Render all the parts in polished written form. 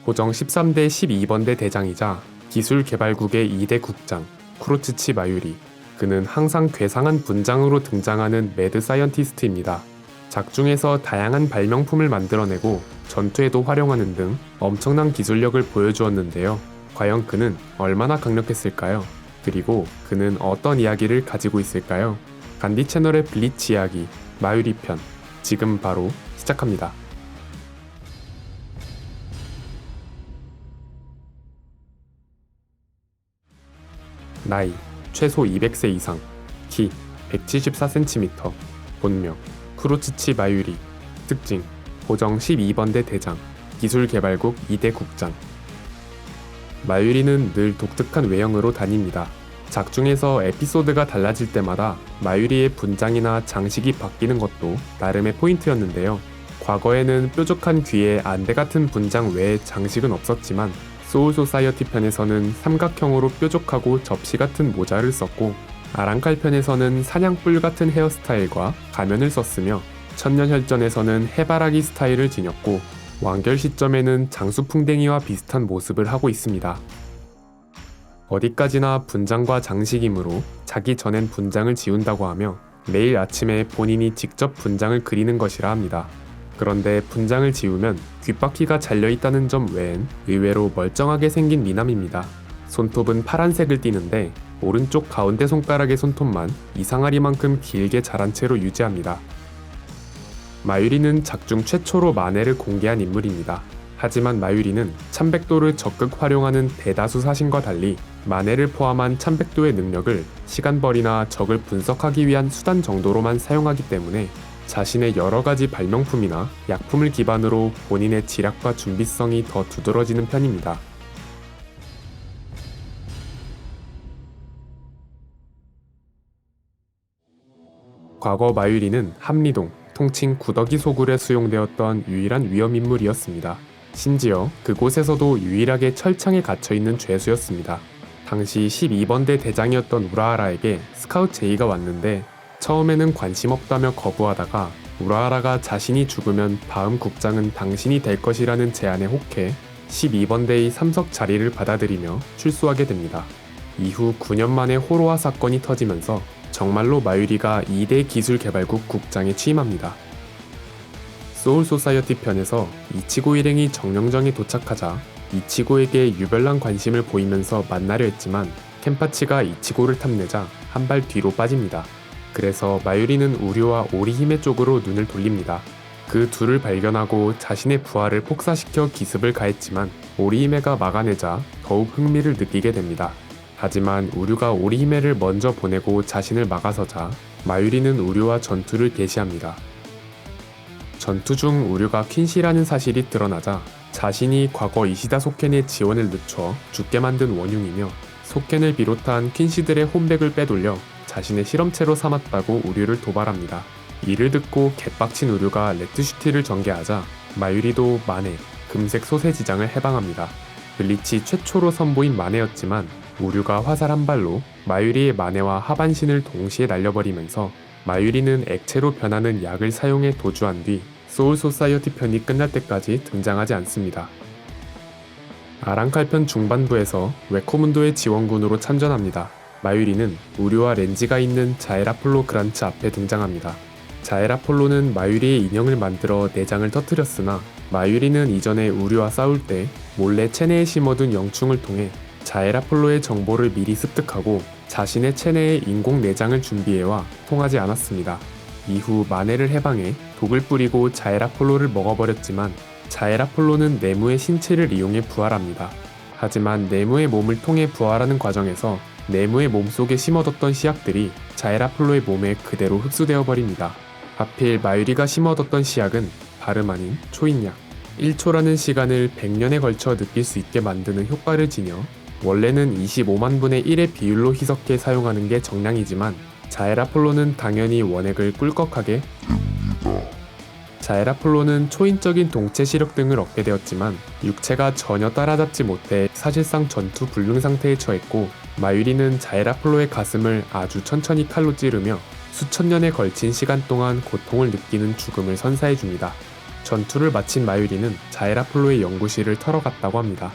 고정 13대 12번대 대장이자 기술개발국의 2대 국장, 쿠로츠치 마유리. 그는 항상 괴상한 분장으로 등장하는 매드 사이언티스트입니다. 작중에서 다양한 발명품을 만들어내고 전투에도 활용하는 등 엄청난 기술력을 보여주었는데요. 과연 그는 얼마나 강력했을까요? 그리고 그는 어떤 이야기를 가지고 있을까요? 간디 채널의 블리치 이야기, 마유리 편, 지금 바로 시작합니다. 나이, 최소 200세 이상, 키, 174cm, 본명, 쿠로츠치 마유리, 특징, 고정 12번대 대장, 기술개발국 2대 국장. 마유리는 늘 독특한 외형으로 다닙니다. 작중에서 에피소드가 달라질 때마다 마유리의 분장이나 장식이 바뀌는 것도 나름의 포인트였는데요. 과거에는 뾰족한 귀에 안대 같은 분장 외에 장식은 없었지만 소울 소사이어티 편에서는 삼각형으로 뾰족하고 접시 같은 모자를 썼고, 아랑칼 편에서는 사냥뿔 같은 헤어스타일과 가면을 썼으며, 천년혈전에서는 해바라기 스타일을 지녔고, 완결 시점에는 장수풍뎅이와 비슷한 모습을 하고 있습니다. 어디까지나 분장과 장식이므로 자기 전엔 분장을 지운다고 하며 매일 아침에 본인이 직접 분장을 그리는 것이라 합니다. 그런데 분장을 지우면 귓바퀴가 잘려있다는 점 외엔 의외로 멀쩡하게 생긴 미남입니다. 손톱은 파란색을 띠는데 오른쪽 가운데 손가락의 손톱만 이상하리만큼 길게 자란 채로 유지합니다. 마유리는 작중 최초로 만해를 공개한 인물입니다. 하지만 마유리는 참백도를 적극 활용하는 대다수 사신과 달리 만해를 포함한 참백도의 능력을 시간벌이나 적을 분석하기 위한 수단 정도로만 사용하기 때문에 자신의 여러가지 발명품이나 약품을 기반으로 본인의 지략과 준비성이 더 두드러지는 편입니다. 과거 마유리는 함리동, 통칭 구더기 소굴에 수용되었던 유일한 위험인물이었습니다. 심지어 그곳에서도 유일하게 철창에 갇혀있는 죄수였습니다. 당시 12번대 대장이었던 우라하라에게 스카우트 제의가 왔는데 처음에는 관심 없다며 거부하다가 우라하라가 자신이 죽으면 다음 국장은 당신이 될 것이라는 제안에 혹해 12번대의 삼석 자리를 받아들이며 출소하게 됩니다. 이후 9년 만에 호로아 사건이 터지면서 정말로 마유리가 2대 기술개발국 국장에 취임합니다. 소울 소사이어티 편에서 이치고 일행이 정령정에 도착하자 이치고에게 유별난 관심을 보이면서 만나려 했지만 켄파치가 이치고를 탐내자 한 발 뒤로 빠집니다. 그래서 마유리는 우류와 오리히메 쪽으로 눈을 돌립니다. 그 둘을 발견하고 자신의 부하를 폭사시켜 기습을 가했지만 오리히메가 막아내자 더욱 흥미를 느끼게 됩니다. 하지만 우류가 오리히메를 먼저 보내고 자신을 막아서자 마유리는 우류와 전투를 개시합니다. 전투 중 우류가 퀸시라는 사실이 드러나자 자신이 과거 이시다 소켄의 지원을 늦춰 죽게 만든 원흉이며 소켄을 비롯한 퀸시들의 혼백을 빼돌려 자신의 실험체로 삼았다고 우류를 도발합니다. 이를 듣고 개빡친 우류가 레트슈티를 전개하자 마유리도 만해, 금색 소세지장을 해방합니다. 블리치 최초로 선보인 만해였지만 우류가 화살 한 발로 마유리의 만해와 하반신을 동시에 날려버리면서 마유리는 액체로 변하는 약을 사용해 도주한 뒤 소울 소사이어티 편이 끝날 때까지 등장하지 않습니다. 아랑칼 편 중반부에서 웨코문도의 지원군으로 참전합니다. 마유리는 우류와 렌지가 있는 자에라폴로 그란츠 앞에 등장합니다. 자에라폴로는 마유리의 인형을 만들어 내장을 터뜨렸으나 마유리는 이전에 우류와 싸울 때 몰래 체내에 심어둔 영충을 통해 자에라폴로의 정보를 미리 습득하고 자신의 체내에 인공 내장을 준비해와 통하지 않았습니다. 이후 만해를 해방해 독을 뿌리고 자에라폴로를 먹어버렸지만 자에라폴로는 네무의 신체를 이용해 부활합니다. 하지만 네무의 몸을 통해 부활하는 과정에서 네무의 몸속에 심어뒀던 씨앗들이 자에라폴로의 몸에 그대로 흡수되어 버립니다. 하필 마유리가 심어뒀던 씨앗은 발음 아닌 초인약 1초라는 시간을 100년에 걸쳐 느낄 수 있게 만드는 효과를 지녀 원래는 25만 분의 1의 비율로 희석해 사용하는 게 정량이지만 자에라폴로는 당연히 원액을 꿀꺽하게 자에라폴로는 초인적인 동체 시력 등을 얻게 되었지만 육체가 전혀 따라잡지 못해 사실상 전투 불능 상태에 처했고 마유리는 자에라폴로의 가슴을 아주 천천히 칼로 찌르며 수천 년에 걸친 시간 동안 고통을 느끼는 죽음을 선사해줍니다. 전투를 마친 마유리는 자에라폴로의 연구실을 털어갔다고 합니다.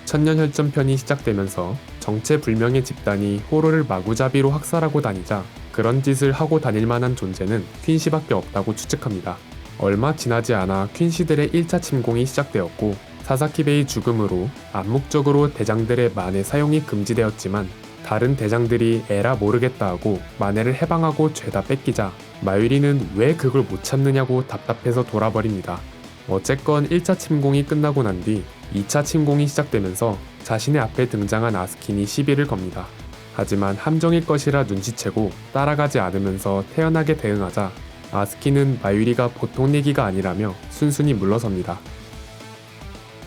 천년혈전편이 시작되면서 정체불명의 집단이 호로를 마구잡이로 학살하고 다니자 그런 짓을 하고 다닐 만한 존재는 퀸시밖에 없다고 추측합니다. 얼마 지나지 않아 퀸시들의 1차 침공이 시작되었고 사사키베의 죽음으로 암묵적으로 대장들의 만해 사용이 금지되었지만 다른 대장들이 에라 모르겠다 하고 만해를 해방하고 죄다 뺏기자 마유리는 왜 그걸 못 참느냐고 답답해서 돌아버립니다. 어쨌건 1차 침공이 끝나고 난 뒤 2차 침공이 시작되면서 자신의 앞에 등장한 아스킨이 시비를 겁니다. 하지만 함정일 것이라 눈치채고 따라가지 않으면서 태연하게 대응하자 아스킨은 마유리가 보통 얘기가 아니라며 순순히 물러섭니다.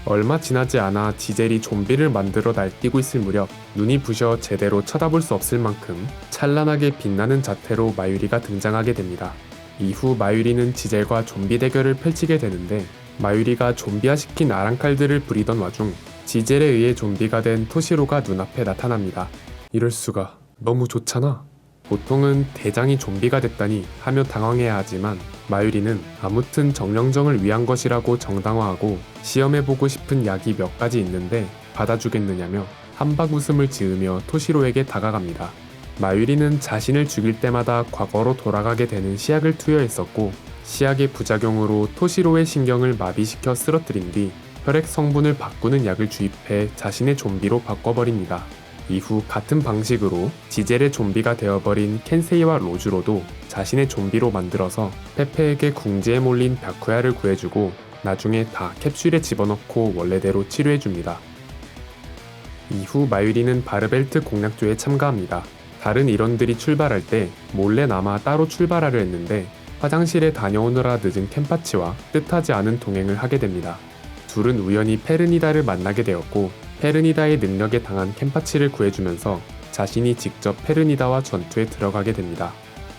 얼마 지나지 않아 지젤이 좀비를 만들어 날뛰고 있을 무렵 눈이 부셔 제대로 쳐다볼 수 없을 만큼 찬란하게 빛나는 자태로 마유리가 등장하게 됩니다. 이후 마유리는 지젤과 좀비 대결을 펼치게 되는데 마유리가 좀비화시킨 아랑칼들을 부리던 와중 지젤에 의해 좀비가 된 토시로가 눈앞에 나타납니다. 이럴 수가, 너무 좋잖아. 보통은 대장이 좀비가 됐다니 하며 당황해야 하지만 마유리는 아무튼 정령정을 위한 것이라고 정당화하고 시험해보고 싶은 약이 몇 가지 있는데 받아주겠느냐며 한박 웃음을 지으며 토시로에게 다가갑니다. 마유리는 자신을 죽일 때마다 과거로 돌아가게 되는 시약을 투여했었고 시약의 부작용으로 토시로의 신경을 마비시켜 쓰러뜨린 뒤 혈액 성분을 바꾸는 약을 주입해 자신의 좀비로 바꿔버립니다. 이후 같은 방식으로 지젤의 좀비가 되어버린 켄세이와 로즈로도 자신의 좀비로 만들어서 페페에게 궁지에 몰린 벼쿠야를 구해주고 나중에 다 캡슐에 집어넣고 원래대로 치료해줍니다. 이후 마유리는 바르벨트 공략조에 참가합니다. 다른 일원들이 출발할 때 몰래 남아 따로 출발하려 했는데 화장실에 다녀오느라 늦은 켄파치와 뜻하지 않은 동행을 하게 됩니다. 둘은 우연히 페르니다를 만나게 되었고 페르니다의 능력에 당한 켄파치를 구해주면서 자신이 직접 페르니다와 전투에 들어가게 됩니다.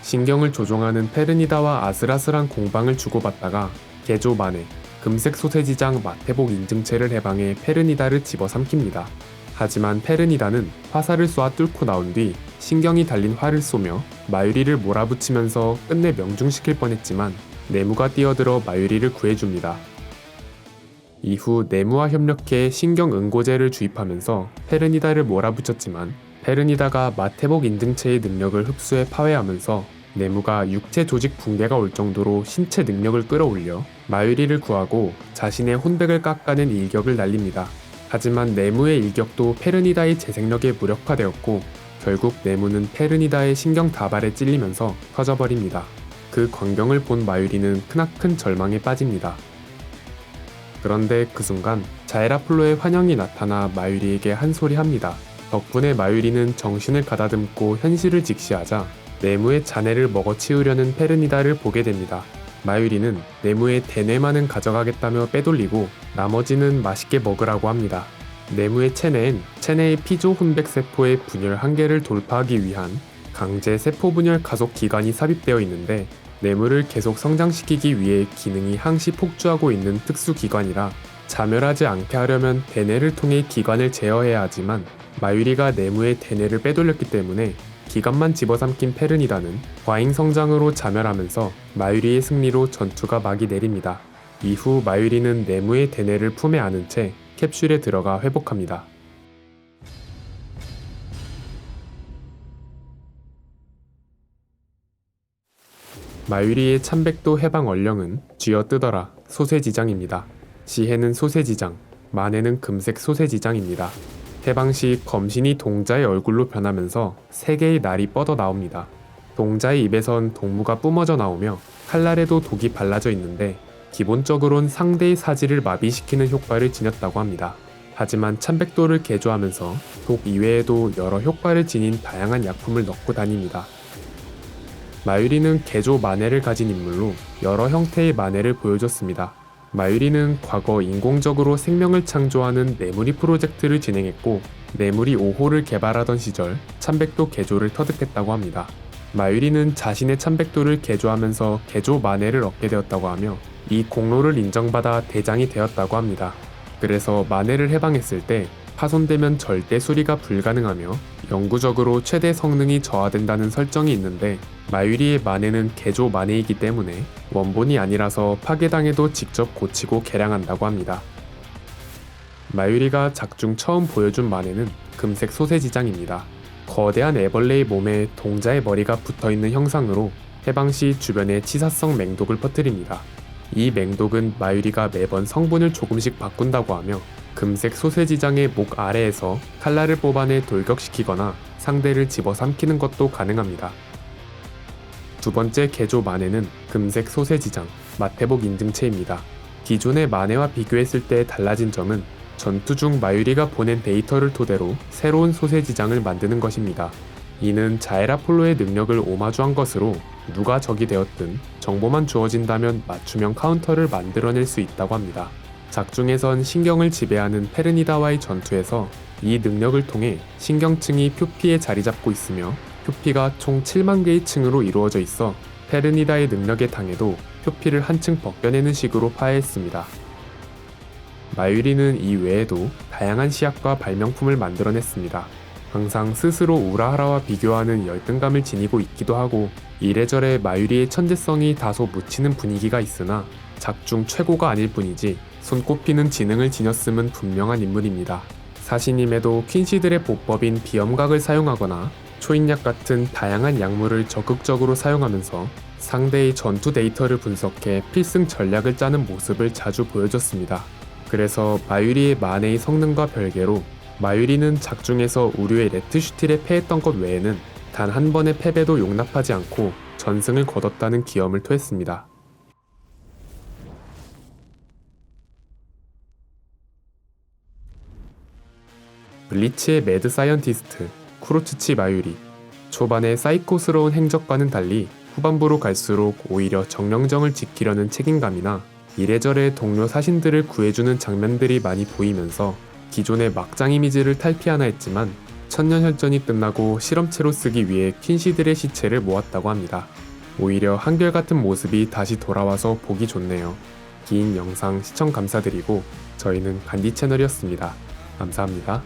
신경을 조종하는 페르니다와 아슬아슬한 공방을 주고받다가 개조 만에 금색 소세지장 마태복 인증체를 해방해 페르니다를 집어삼킵니다. 하지만 페르니다는 화살을 쏘아 뚫고 나온 뒤 신경이 달린 활을 쏘며 마유리를 몰아붙이면서 끝내 명중시킬 뻔했지만 네무가 뛰어들어 마유리를 구해줍니다. 이후 네무와 협력해 신경응고제를 주입하면서 페르니다를 몰아붙였지만 페르니다가 마태복 인증체의 능력을 흡수해 파괴하면서 네무가 육체 조직 붕괴가 올 정도로 신체 능력을 끌어올려 마유리를 구하고 자신의 혼백을 깎아낸 일격을 날립니다. 하지만 네무의 일격도 페르니다의 재생력에 무력화되었고 결국 네무는 페르니다의 신경 다발에 찔리면서 터져버립니다. 그 광경을 본 마유리는 크나큰 절망에 빠집니다. 그런데 그 순간 자에라폴로의 환영이 나타나 마유리에게 한 소리 합니다. 덕분에 마유리는 정신을 가다듬고 현실을 직시하자 네무의 자네를 먹어치우려는 페르니다를 보게 됩니다. 마유리는 네무의 대뇌만은 가져가겠다며 빼돌리고 나머지는 맛있게 먹으라고 합니다. 네무의 체내엔 체내의 피조 혼백 세포의 분열 한계를 돌파하기 위한 강제 세포 분열 가속 기관이 삽입되어 있는데 네무를 계속 성장시키기 위해 기능이 항시 폭주하고 있는 특수 기관이라 자멸하지 않게 하려면 대뇌를 통해 기관을 제어해야 하지만 마유리가 네무의 대뇌를 빼돌렸기 때문에 기관만 집어삼킨 페르니다는 과잉 성장으로 자멸하면서 마유리의 승리로 전투가 막이 내립니다. 이후 마유리는 네무의 대뇌를 품에 안은 채 캡슐에 들어가 회복합니다. 마유리의 참백도 해방 원령은 쥐어뜯어라 소세지장입니다. 시해는 소세지장, 만해는 금색 소세지장입니다. 해방 시 검신이 동자의 얼굴로 변하면서 세 개의 날이 뻗어 나옵니다. 동자의 입에선 동무가 뿜어져 나오며 칼날에도 독이 발라져 있는데 기본적으론 상대의 사지를 마비시키는 효과를 지녔다고 합니다. 하지만 참백도를 개조하면서 독 이외에도 여러 효과를 지닌 다양한 약품을 넣고 다닙니다. 마유리는 개조 만해를 가진 인물로 여러 형태의 만해를 보여줬습니다. 마유리는 과거 인공적으로 생명을 창조하는 네무리 프로젝트를 진행했고 네무리 5호를 개발하던 시절 참백도 개조를 터득했다고 합니다. 마유리는 자신의 참백도를 개조하면서 개조 만해를 얻게 되었다고 하며 이 공로를 인정받아 대장이 되었다고 합니다. 그래서 만해를 해방했을 때 파손되면 절대 수리가 불가능하며 영구적으로 최대 성능이 저하된다는 설정이 있는데 마유리의 마네는 개조 마네이기 때문에 원본이 아니라서 파괴당해도 직접 고치고 개량한다고 합니다. 마유리가 작중 처음 보여준 마네는 금색 소세지장입니다. 거대한 애벌레의 몸에 동자의 머리가 붙어있는 형상으로 해방 시 주변에 치사성 맹독을 퍼뜨립니다. 이 맹독은 마유리가 매번 성분을 조금씩 바꾼다고 하며 금색 소세지장의 목 아래에서 칼날을 뽑아내 돌격시키거나 상대를 집어삼키는 것도 가능합니다. 두 번째 개조 마네는 금색 소세지장, 마태복 인증체입니다. 기존의 마네와 비교했을 때 달라진 점은 전투 중 마유리가 보낸 데이터를 토대로 새로운 소세지장을 만드는 것입니다. 이는 자에라폴로의 능력을 오마주한 것으로 누가 적이 되었든 정보만 주어진다면 맞춤형 카운터를 만들어낼 수 있다고 합니다. 작중에선 신경을 지배하는 페르니다와의 전투에서 이 능력을 통해 신경층이 표피에 자리 잡고 있으며 표피가 총 7만 개의 층으로 이루어져 있어 페르니다의 능력에 당해도 표피를 한층 벗겨내는 식으로 파해했습니다. 마유리는 이 외에도 다양한 시약과 발명품을 만들어냈습니다. 항상 스스로 우라하라와 비교하는 열등감을 지니고 있기도 하고 이래저래 마유리의 천재성이 다소 묻히는 분위기가 있으나 작중 최고가 아닐 뿐이지 손꼽히는 지능을 지녔음은 분명한 인물입니다. 사신임에도 퀸시들의 보법인 비염각을 사용하거나 초인약 같은 다양한 약물을 적극적으로 사용하면서 상대의 전투 데이터를 분석해 필승 전략을 짜는 모습을 자주 보여줬습니다. 그래서 마유리의 마네의 성능과 별개로 마유리는 작중에서 우류의 레트슈틸에 패했던 것 외에는 단 한 번의 패배도 용납하지 않고 전승을 거뒀다는 기염을 토했습니다. 블리치의 매드 사이언티스트 쿠로츠치 마유리. 초반의 사이코스러운 행적과는 달리 후반부로 갈수록 오히려 정령정을 지키려는 책임감이나 이래저래 동료 사신들을 구해주는 장면들이 많이 보이면서 기존의 막장 이미지를 탈피하나 했지만 천년혈전이 끝나고 실험체로 쓰기 위해 퀸시들의 시체를 모았다고 합니다. 오히려 한결같은 모습이 다시 돌아와서 보기 좋네요. 긴 영상 시청 감사드리고 저희는 간디 채널이었습니다. 감사합니다.